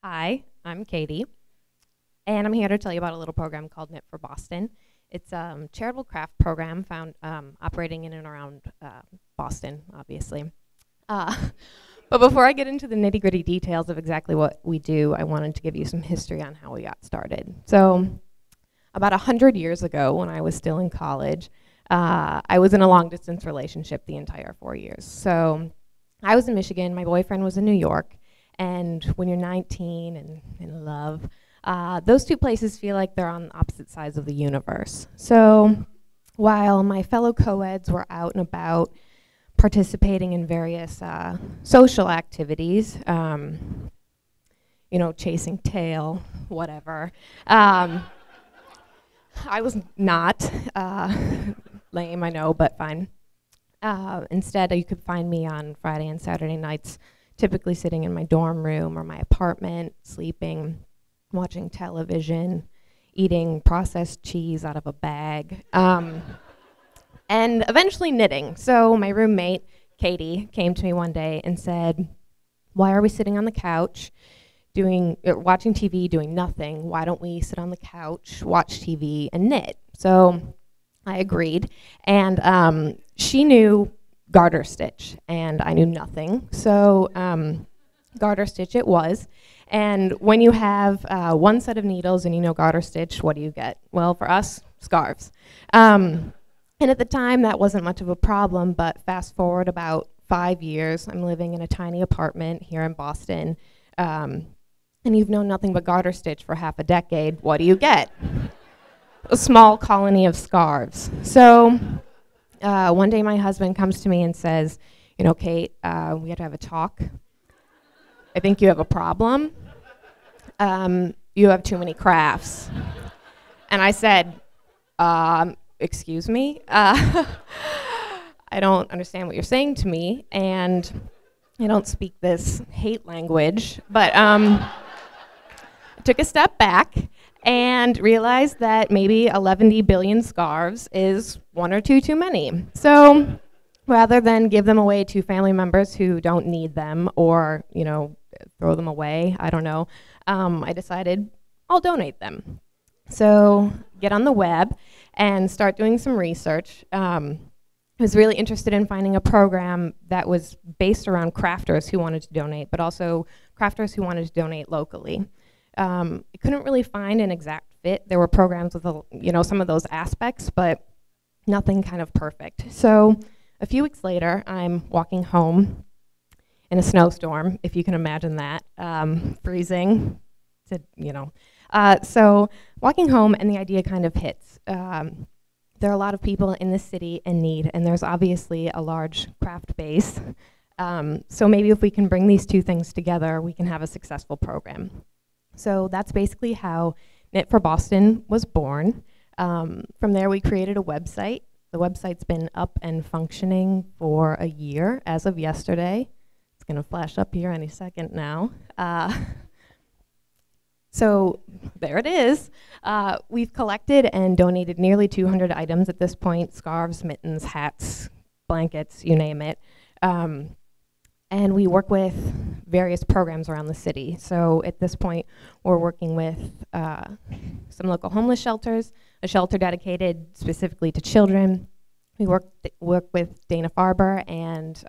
Hi, I'm Katie, and I'm here to tell you about a little program called Knit for Boston. It's a charitable craft program found operating in and around Boston, obviously. Uh, but before I get into the nitty-gritty details of exactly what we do, I wanted to give you some history on how we got started. So, about 100 years ago, when I was still in college, I was in a long-distance relationship the entire 4 years. So, I was in Michigan, my boyfriend was in New York, and when you're 19 and in love, those two places feel like they're on opposite sides of the universe. So while my fellow co-eds were out and about participating in various social activities, chasing tail, whatever, I was not. Lame, I know, but fine. Instead, you could find me on Friday and Saturday nights, typically sitting in my dorm room or my apartment, sleeping, watching television, eating processed cheese out of a bag, and eventually knitting. So my roommate, Katie, came to me one day and said, "Why are we sitting on the couch watching TV, doing nothing? Why don't we sit on the couch, watch TV, and knit?" So I agreed, and she knew garter stitch, and I knew nothing. So garter stitch it was. And when you have one set of needles and you know garter stitch, what do you get? Well, for us, scarves. And at the time, that wasn't much of a problem, but fast forward about 5 years, I'm living in a tiny apartment here in Boston, and you've known nothing but garter stitch for half a decade. What do you get? A small colony of scarves. So one day my husband comes to me and says, "Kate, we have to have a talk. I think you have a problem. You have too many crafts." And I said, "Excuse me? I don't understand what you're saying to me, and I don't speak this hate language." But I took a step back and realized that maybe 11 billion scarves is one or two too many. So rather than give them away to family members who don't need them or, throw them away, I don't know, I decided I'll donate them. So get on the web and start doing some research. I was really interested in finding a program that was based around crafters who wanted to donate, but also crafters who wanted to donate locally. I couldn't really find an exact fit. There were programs with some of those aspects, but nothing kind of perfect. So a few weeks later, I'm walking home in a snowstorm, if you can imagine that, freezing. So walking home, and the idea kind of hits. There are a lot of people in this city in need, and there's obviously a large craft base. So maybe if we can bring these two things together, we can have a successful program. So that's basically how Knit for Boston was born. From there, we created a website. The website's been up and functioning for a year as of yesterday. It's going to flash up here any second now. So there it is. We've collected and donated nearly 200 items at this point: scarves, mittens, hats, blankets, you name it. And we work with various programs around the city. So at this point, we're working with some local homeless shelters, a shelter dedicated specifically to children. We work with Dana-Farber and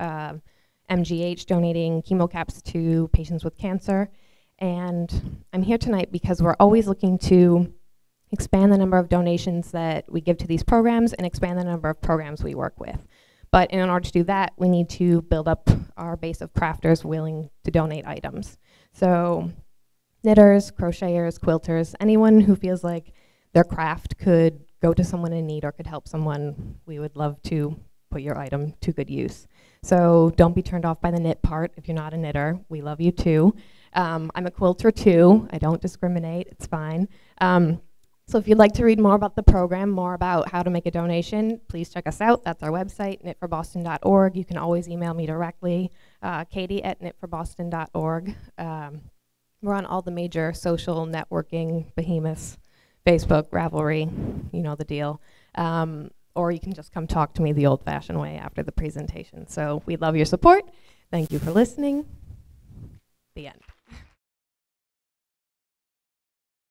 MGH, donating chemo caps to patients with cancer. And I'm here tonight because we're always looking to expand the number of donations that we give to these programs and expand the number of programs we work with. But in order to do that, we need to build up our base of crafters willing to donate items. So knitters, crocheters, quilters, anyone who feels like their craft could go to someone in need or could help someone, we would love to put your item to good use. So don't be turned off by the knit part if you're not a knitter. We love you too. I'm a quilter too. I don't discriminate, it's fine. So if you'd like to read more about the program, more about how to make a donation, please check us out. That's our website, knitforboston.org. You can always email me directly, katie@knitforboston.org. We're on all the major social networking behemoths, Facebook, Ravelry, you know the deal. Or you can just come talk to me the old-fashioned way after the presentation. So we love your support. Thank you for listening. The end.